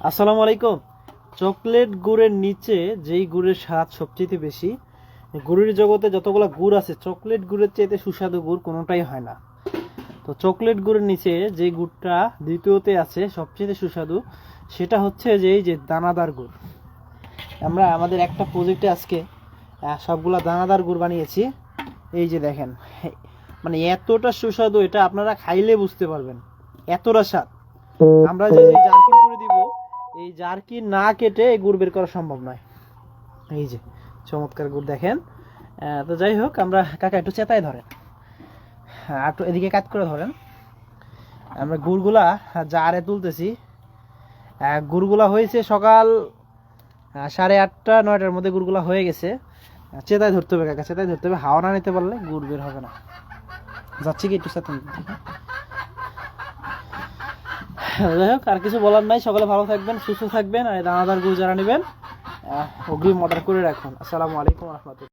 আসসালামু আলাইকুম। চকলেট গুড়ের নিচে যেই গুড়ের স্বাদ সবচেয়ে বেশি, গুড়ের জগতে যতগুলো গুড় আছে চকলেট গুড়ের চাইতে সুস্বাদু গুড় কোনোটাই হয় না। তো চকলেট গুড়ের নিচে যে গুড়টা দ্বিতীয়তে আছে সবচেয়ে সুস্বাদু, সেটা হচ্ছে যে এই যে দানাদার গুড়। আমরা আমাদের একটা প্রজেক্টে আজকে সবগুলা দানাদার গুড় বানিয়েছি। এই যে দেখেন, মানে এতটা সুস্বাদু, এটা আপনারা খাইলে বুঝতে পারবেন এতটা স্বাদ। আমরা যে যে জার্কিন করে দিব, এই জার্কিন না কেটে এই গুড় বের করা সম্ভব নয়। এই যে চমৎকার গুড় দেখেন। তো যাই হোক, আমরা কাকা একটু চেতায় ধরেন, একটু এদিকে কাট করে ধরেন। আমরা গুড়গুলা জারে তুলতেছি। গুড়গুলা হয়েছে সকাল 8:30 9টার মধ্যে গুড়গুলা হয়ে গেছে। চেতায় ধরতে হবে কাকা, চেতায় ধরতে হবে, হাওয়া না নিতে পারলে গুড় বের হবে না। যাচ্ছি কি একটু চেতন। যাই হোক, আর কিছু বলার নাই। সকালে ভালো থাকবেন, সুস্থ থাকবেন, আর দানাদার গুড় যারা নেবেন অগ্রিম অর্ডার করে রাখুন। আসসালামু আলাইকুম রহমতুল্লাহ।